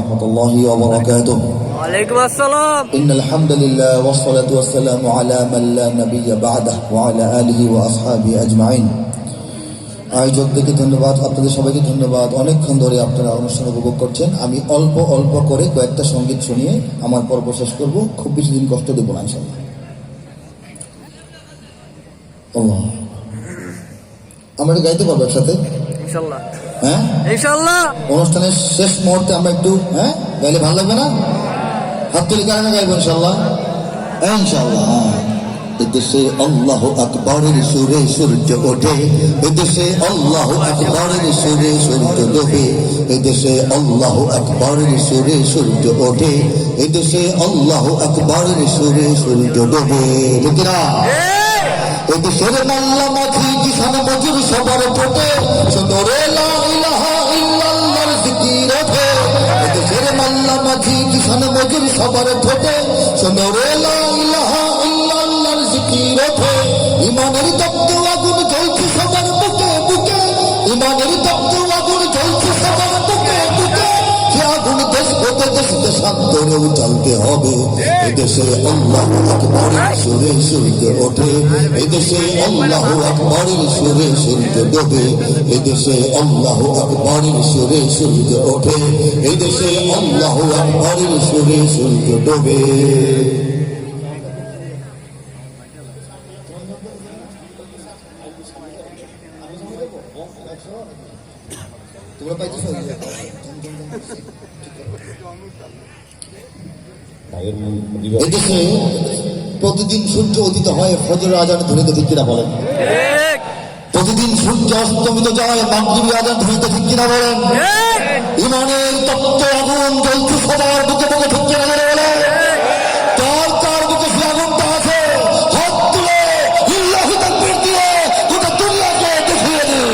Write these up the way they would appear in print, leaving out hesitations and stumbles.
ورحمة الله وبركاته. وعليكم السلام. إن الحمد لله والصلاة والسلام على من لا نبي بعده وعلى آله وأصحابه أجمعين. আয়োজকদেরকে ধন্যবাদ, আপনাদের সবাইকে ধন্যবাদ। অনেকক্ষণ ধরে আপনারা অনুষ্ঠান উপভোগ করছেন। আমি অল্প অল্প করে কয়েকটা সঙ্গীত শুনিয়ে আমার পর্ব শেষ করব। খুব বেশি দিন কষ্ট দেব না ইনশাআল্লাহ। আমরা গাইতে পারবো একসাথে ইনশাআল্লাহ? হ্যাঁ ইনশাআল্লাহ। অনুষ্ঠানের শেষ মুহূর্তে আমরা একটু গাইলে ভালো লাগবে না? হাত তুলি কারণে গাইবো ইনশাআল্লাহ। ইনশাআল্লাহ। এদেশে আল্লাহ আকবরের সুরে সূর্য ওঠে, এদেশে আল্লাহ আকবরের সুরে সূর্য ডোবে, এদেশে আল্লাহ আকবরের সুরে সূর্য ওঠে, এদেশে আল্লাহ আকবরের সুরে সূর্য ডোবে। ঠিক না? এদেশের মাল্লা মাঝি কিষান মজুর সবার ফোটে, সোনরে লা ইলাহা ইল্লাল্লাহর জিকির ওঠে। এদেশের মাল্লা মাঝি কিষান মজুর সবার ফোটে, সোনরে লা ইলাহা ইল্লাল্লাহর জিকির ওঠে। ইমানের তপ্ত আগুন জ্বলছে সবার বুকে বুকে, ইমানের তপ্ত আগুন জ্বলছে সবার বুকে বুকে। সে আগুন দেশ হতে দেশ দেশান্তরেও জ্বলতে হবে। এদেশে আল্লাহু আকবরের সুরে সূর্য ওঠে, এদেশে আল্লাহু আকবরের সুরে সূর্য ডোবে, এদেশে আল্লাহু আকবরের সুরে সূর্য ওঠে, এদেশে আল্লাহু আকবরের সুরে সূর্য ডোবে। এদেশে প্রতিদিন সূর্য উদিত হয় ফজর আজান ধ্বনিতে, ঠিক কিনা বলেন? প্রতিদিন সূর্য অস্তমিত যায় মাগরিবি আজান ধ্বনিতে, ঠিক কিনা বলেন? ইমানের তপ্ত আগুন জ্বলছে সবার বুকে বুকে, ঠিক কিনা বলেন? কার কার বুকে সে আগুনটা আছে? হাত তুলে আল্লাহু তাকবীর দিয়ে গোটা দুনিয়াকে দেখিয়ে দিন।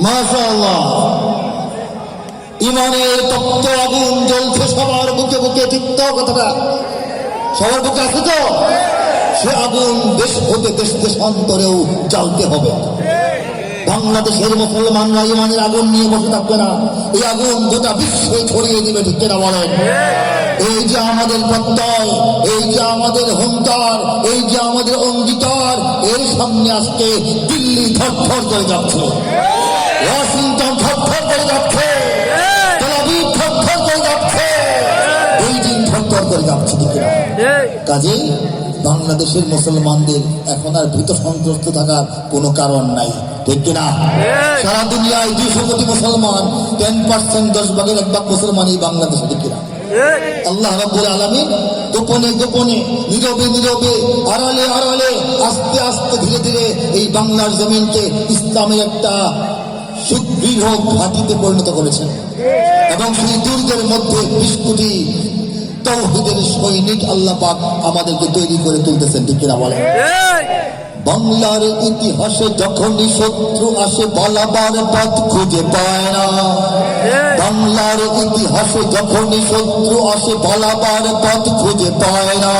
মাশাআল্লাহ। ইমানের তপ্ত আগুন জ্বলছে সবার বুকে বুকে, ঠিক তো কথাটা? সবার বুকে আছে তো? সে আগুন দেশ হতে দেশ দেশান্তরেও জ্বালতে হবে। বাংলাদেশের মুসলমানরা ইমানের আগুন নিয়ে বসে থাকবে না, এই আগুন গোটা বিশ্বে ছড়িয়ে দিবে, ঠিক কিনা বলেন? এই যে আমাদের প্রত্যয়, এই যে আমাদের হুঙ্কার, এই যে আমাদের অঙ্গীকার, এর সামনে আজকে দিল্লি থরথর করে যাচ্ছে, ওয়াশিংটন থরথর করে যাচ্ছে, তেল আবিব থরথর করে যাচ্ছে, বেইজিং থরথর করে যাচ্ছে, ঠিক কিনা? কাজেই বাংলাদেশের মুসলমানদের এখন আর ভীত সন্ত্রস্ত থাকার কোনো কারণ নাই, ঠিক কিনা? সারা দুনিয়ায় 200 কোটি মুসলমান, 10% 10 ভাগের 1 ভাগ মুসলমান এই বাংলাদেশে, ঠিক কিনা? আল্লাহ রাব্বুল আলামিন গোপনে গোপনে, নীরবে নীরবে, আড়ালে আড়ালে, আস্তে আস্তে, ধীরে ধীরে এই বাংলার জমিনকে ইসলামের একটা সুদৃঢ় ঘাঁটিতে পরিণত করেছেন এবং সেই দুর্গের মধ্যে 20 কোটি তাওহীদের সৈনিক আল্লাহ পাক আমাদেরকে তৈরি করে তুলতেছেন, ঠিক কিনা বলেন? বাংলার ইতিহাসে যখনই শত্রু আসে পালাবার পথ খুঁজে পায় না, বাংলার ইতিহাসে যখনই শত্রু আসে পালাবার পথ খুঁজে পায় না।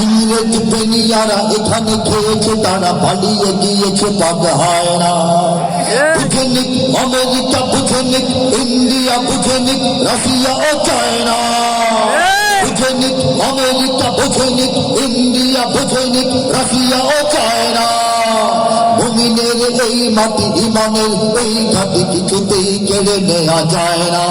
ইংরেজ বেনিয়ারা এখানে খেয়েছে, তারা পালিয়ে গিয়েছে, পাগ হয় না। বুঝে নিক আমেরিকা, বুঝে নিক ইন্ডিয়া, বুঝে নিক রাশিয়া ও চায়না, বুঝে নিক আমেরিকা, বুঝে নিক ইন্ডিয়া, বুঝে নিক রাশিয়া ও চায়না। মুমিনের এই মাটি, ইমানের এই ঘাটি কিছুতেই কেড়ে নেওয়া যায় না।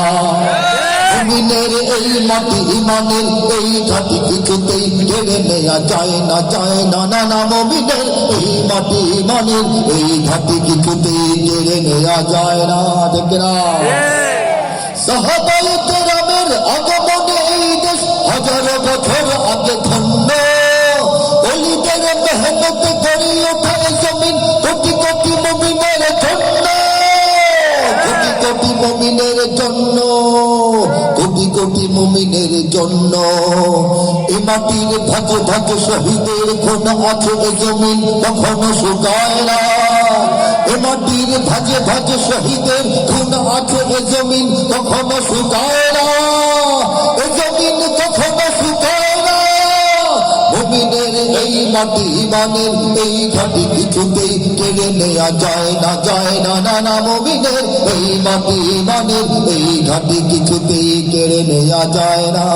মুমিনের এই মাটি, ইমানের এই ঘাটি কিছুতেই কেড়ে নেওয়া যায় না, যায় না, না না। মুমিনের এই মাটি, ইমানের এই ঘাটি কিছুতেই কেড়ে নেওয়া যায় না, ঠিক না? সাহাবায়ে কেরামের আগমনে এই দেশ হাজার বছর আগে ধন্য, ওলিদের মেহনতে গড়ে ওঠা জমিন কোটি কোটি মুমিনের জন্য, কোটি কোটি মুমিনের জন্য, কোটি কোটি মুমিনের জন্য। এ মাটির ভাগে ভাগে শহীদের খুন আছে, এ জমিন কখনো শুকায় না। এ মাটির ভাগে ভাগে শহীদের খুন আছে, এ জমিন কখনো শুকায় না, এ জমিন কখনো শুকায় না। মুমিনের এই মাটি ইমানের এই ঘাটি কিছুতেই কেড়ে নেওয়া যায় না, যায় না, না না মুমিনের এই মাটি ইমানের এই ঘাটি কিছুতেই কেড়ে নেওয়া যায় না।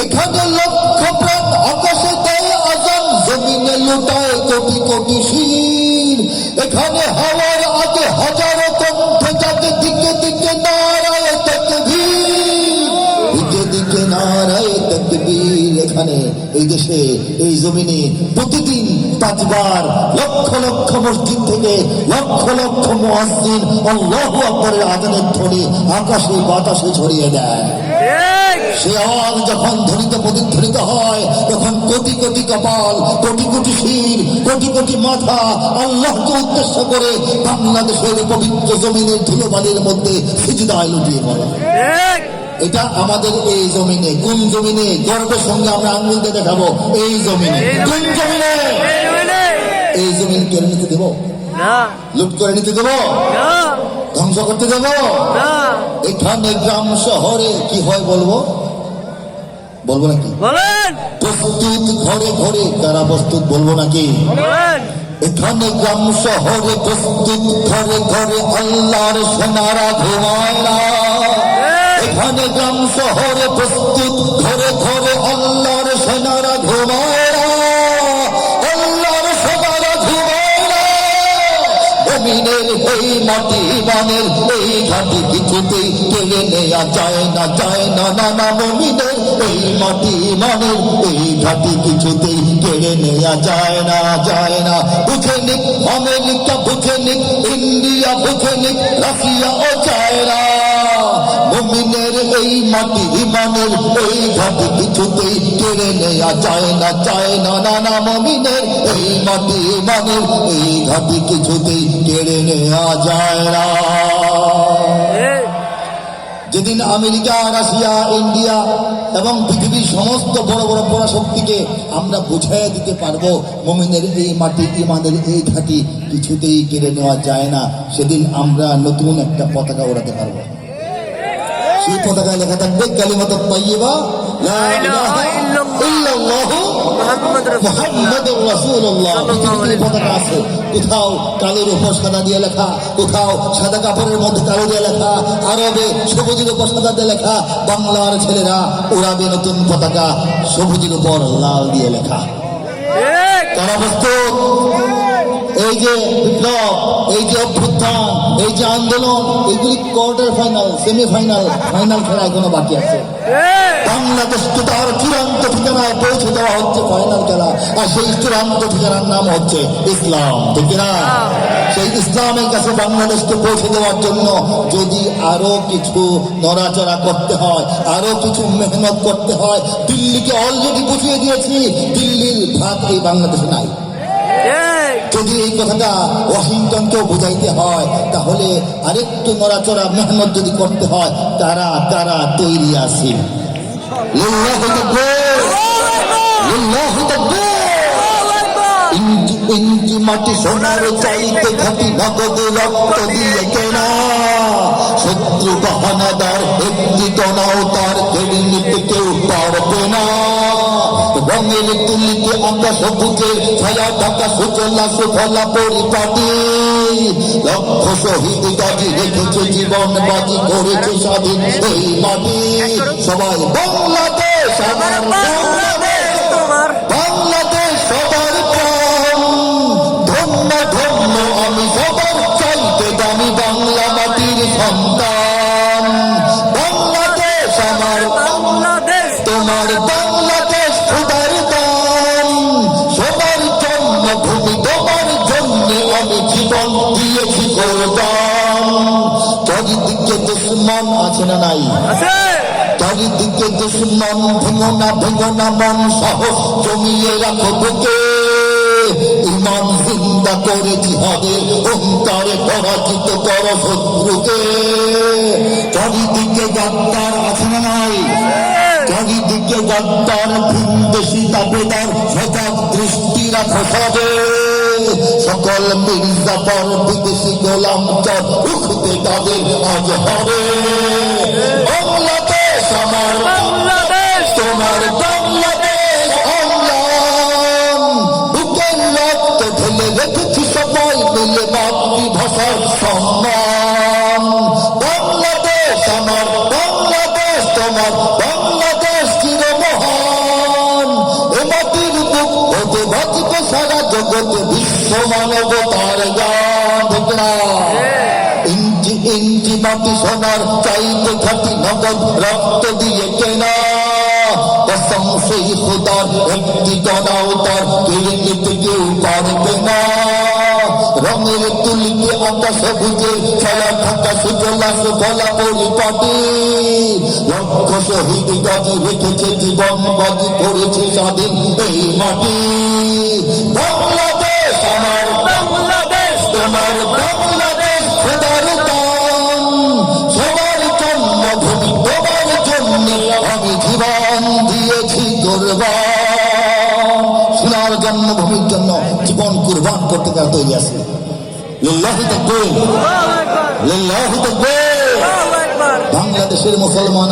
এখানে লক্ষ প্রাণ আকাশে দেয় আজান, জমিনে লুটায় কোটি কোটি শির। এখানে হাওয়ার আগে হাজারো কণ্ঠে যাকে দিকে দিকে নারায়ে তাকবীর, দিকে দিকে নারায়ে তাকবীর। এখানে এই দেশে এই জমিনে প্রতিদিন 5 বার লক্ষ লক্ষ মসজিদ থেকে লক্ষ লক্ষ মুয়াজ্জিন আল্লাহু আকবারের আযানের ধ্বনি আকাশে বাতাসে ছড়িয়ে দেয়। সে আওয়াজ যখন ধ্বনিতে প্রতিধ্বনিত হয় তখন কোটি কোটি কপাল, কোটি কোটি শির, কোটি কোটি মাথা আল্লাহকে উদ্দেশ্য করে বাংলাদেশের পবিত্র জমিনের ধুলোবালির মধ্যে সিজদায় লুটিয়ে পড়ে। এটা আমাদের এই জমিনে। কোন জমিনে? গর্বের সঙ্গে আমরা আঙ্গুল দিয়ে দেখাবো এই জমিনে। কোন জমিনে? এই জমিন কেড়ে নিতে দেব? লুট করে নিতে দেব? ধ্বংস করতে দেব? এখানে গ্রাম শহরে কি হয় বলবো? বলবো নাকি? প্রস্তুত ঘরে ঘরে, কারা প্রস্তুত বলবো নাকি? এখানে গ্রাম শহরে প্রস্তুত ঘরে ঘরে, আল্লাহর সেনারা ঘুমায় না। এখানে গ্রাম শহরে প্রস্তুত ঘরে ঘরে, আল্লাহর সেনারা ঘুমায় না, আল্লাহর সেনারা ঘুমায় না। জমিনের এই মাটি ইমানের এই ঘাটি কিছুতেই কেড়ে নেওয়া যায় না, যায় না, না না মুমিনের এই মাটি ইমানের এই ঘাটি কিছুতেই কেড়ে নেওয়া যায় না, যায় না। বুঝে নিক আমেরিকা, বুঝে নিক ইন্ডিয়া, বুঝে নিক রাশিয়া ও চায়না, মুমিনের এই মাটি ইমানের এই ঘাটি কিছুতেই কেড়ে নেওয়া যায় না, যায় না, না না মুমিনের এই মাটি ইমানের এই ঘাটি কিছুতেই কেড়ে নেওয়া যায় না। যেদিন আমেরিকা, রাশিয়া, ইন্ডিয়া এবং পৃথিবীর সমস্ত বড় বড় পরাশক্তিকে আমরা বুঝাইয়া দিতে পারবো মুমিনের এই মাটি ইমানের এই ঘাটি কিছুতেই কেড়ে নেওয়া যায় না, সেদিন আমরা নতুন একটা পতাকা ওড়াতে পারবো। সেই পতাকায় লেখা থাকবে কালিমাতুত তাইয়্যিবা লা ইলাহা ইল্লাল্লাহু মুহাম্মাদুর রাসূলুল্লাহ। পৃথিবীতে পতাকা আছে, কোথাও কালোর উপর সাদা দিয়ে লেখা, কোথাও সাদা কাপড়ের মধ্যে কালো দিয়ে লেখা, আরবে সবুজের উপর সাদা দিয়ে লেখা। বাংলার ছেলেরা ওড়াবে নতুন পতাকা সবুজের উপর লাল দিয়ে লেখা। কারা প্রস্তুত? এই যে বিপ্লব, এই যে অভ্যুত্থান, এই যে আন্দোলন, এগুলি কোয়ার্টার ফাইনাল, সেমিফাইনাল, ফাইনাল খেলা এখনো বাকি আছে। বাংলাদেশকে তার চূড়ান্ত ঠিকানায় পৌঁছে দেওয়া হচ্ছে ফাইনাল খেলা, আর সেই চূড়ান্ত ঠিকানার নাম হচ্ছে ইসলাম, ঠিক না? সেই ইসলামের কাছে বাংলাদেশকে পৌঁছে দেওয়ার জন্য যদি আরো কিছু নড়াচড়া করতে হয়, আরো কিছু মেহনত করতে হয়, দিল্লিকে অলরেডি বুঝিয়ে দিয়েছি দিল্লির ভাগ এই বাংলাদেশে নাই। যদি এই কথাটা ওয়াশিংটনকেও বুঝাইতে হয়, তাহলে আরেকটু নড়াচড়া মেহনত যদি করতে হয়, তারা তারা তৈরি আছে। লিল্লাহু তাকবীর, লিল্লাহু তাকবীর। ইঞ্চি ইঞ্চি মাটি সোনার চাইতে খাঁটি, নগদ রক্ত দিয়ে কেনা। শত্রু বাহানাদার একটি কণাও তার কেড়ে নিতে কেউ পারবে না। রঙের তুলিতে আঁকা সবুজের ছায়া ঢাকা সুজলা সুফলা পরিপাটি। লক্ষ শহীদ গাজী রেখেছে জীবন বাজি, করেছে স্বাধীন এই মাটি। সবাই বাংলাদেশ আমার বাংলাদেশ, বাংলাদেশ সবার প্রাণ। ধন্য ধন্য আমি সবার চাইতে দামি বাংলা মাটির সন্তান। বাংলাদেশ আমার বাংলাদেশ, তোমার বাংলাদেশ খোদার দান। সবার জন্মভূমি, তোমার জন্য আমি জীবন দিয়েছি কোরবান। চারিদিকে দুশ্মন আছে না নাই? চারিদিকে দুশ্মন, ভেঙো না ভেঙো না মন, সাহস জমিয়ে রাখো বুকে। ইমান জিন্দা করে জিহাদের অন্তরে পরাজিত করো শত্রুকে। চারিদিকে গাদ্দার আছে না নাই? চারিদিকে গাদ্দার, ভিনদেশি দাবেদার, সজাগ দৃষ্টি রাখো সবে। সকল মির্জাফর বিদেশি গোলাম চর রুখতে তাদের আজ হবে। বাংলাদেশ আমার বাংলাদেশ, তোমার বাংলাদেশ অম্লান। জগতে বিশ্ব মানবতার গান ঠিক না? ইঞ্চি ইঞ্চি মাটি সোনার চাইতে খাটি নগদ রক্ত দিয়ে কেনা কসম সেই খোদার একটি কণাও তার কেড়ে নিতে কেউ পারবে না রঙের তুলিতে আঁকা সবুজের খেলা থাকা সুজলা সুফলা পরিপাটি লক্ষ শহীদ গাজী রেখেছে জীবন বাজি করেছে স্বাধীন এই মাটি বাংলাদেশ আমার বাংলাদেশ তোমার বাংলাদেশ খোদার দান সবার জন্মভূমি তোমার জন্য আমি জীবন দিয়েছি কুরবান সোনার জন্মভূমির জন্য জীবন কুরবান করতে তারা তৈরি আছে লিল্লাহি তাকবীর লিল্লাহি তাকবীর বাংলাদেশের মুসলমান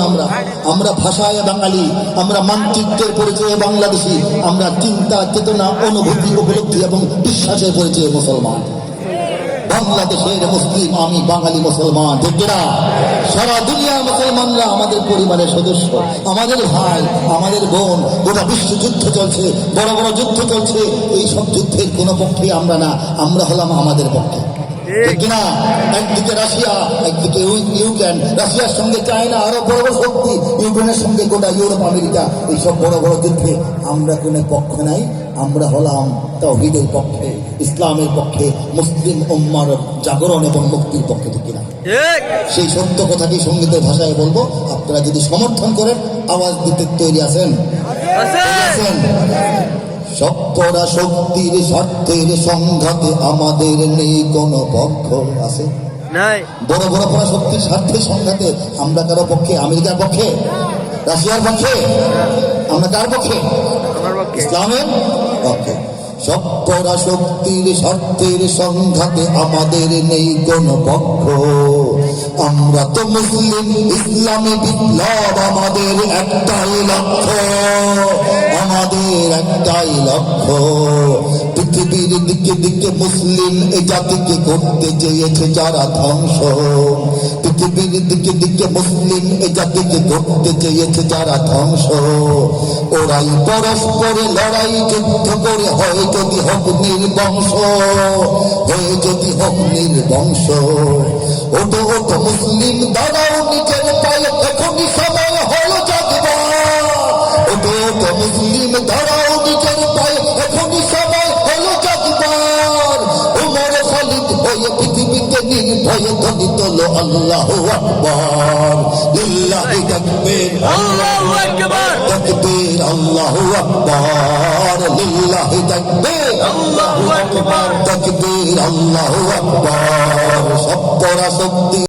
আমরা ভাষায় বাঙালি আমরা মানচিত্রের পরিচয়ে বাংলাদেশী আমরা চিন্তা চেতনা অনুভূতি উপলব্ধি এবং বিশ্বাসের পরিচয়ে মুসলমান বাংলাদেশের মুসলিম আমি বাঙালি মুসলমান ঠিক না সারা দুনিয়ার মুসলমানরা আমাদের পরিবারের সদস্য আমাদের ভাই আমাদের বোন গোটা বিশ্ব যুদ্ধ চলছে বড় বড় যুদ্ধ চলছে এই সব যুদ্ধের কোনো পক্ষে আমরা না আমরা হলাম আমাদের পক্ষে ঠিক না একদিকে রাশিয়া একদিকে ইউক্রেন রাশিয়ার সঙ্গে চায়না আরো বড় বড় শক্তি ইউক্রেনের সঙ্গে গোটা ইউরোপ আমেরিকা এইসব বড় বড় যুদ্ধে আমরা কোনো পক্ষ নাই আমরা হলাম তাওহীদের পক্ষে ইসলামের পক্ষে মুসলিম উম্মার জাগরণ এবং মুক্তির পক্ষে ঠিক না সেই সত্য কথাটি সঙ্গীতের ভাষায় বলবো আপনারা যদি সমর্থন করেন আওয়াজ দিতে তৈরি আছেন সপ্তরা শক্তির স্বার্থের সংঘাতে আমাদের নেই কোনো পক্ষ আছে বড় বড় পরাশক্তির স্বার্থের সংঘাতে আমরা কারো পক্ষে আমেরিকার পক্ষে রাশিয়ার পক্ষে আমরা কার পক্ষে ইসলামের পক্ষে সপ্তরা শক্তির স্বার্থের সংঘাতে আমাদের নেই কোনো পক্ষ আমরা তো মুসলিম ইসলামী বিপ্লব আমাদের একটাই লক্ষ্য আমাদের একটাই লক্ষ্য পৃথিবীর দিকে দিকে মুসলিম এই জাতিকে করতে চেয়েছে যারা ধ্বংস পৃথিবীর দিকে দিকে মুসলিম এই জাতিকে করতে চেয়েছে যারা ধ্বংস ওরাই পরস্পরে লড়াই যুদ্ধ করে হয় যদি হোক নির্বংশ হয়ে যদি হোক নির্বংশ ওটো ওটো মুসলিম দাঁড়াও নিজের পায়ে এখনই সময় হলো জাগবার ওটো ওটো মুসলিম দাঁড়াও নিজের পায়ে এখনই সময় হলো জাগবার উমর খালিদ হয়ে পৃথিবীতে নির্ভয়ে ধ্বনি তোলো আল্লাহু আকবার লিল্লাহি তাকবীর আল্লাহু আকবার তাকবীর আল্লাহু আকবার লিল্লাহি তাকবীর আল্লাহু আকবার তাকবীর আল্লাহু আকবার সব পরাশক্তি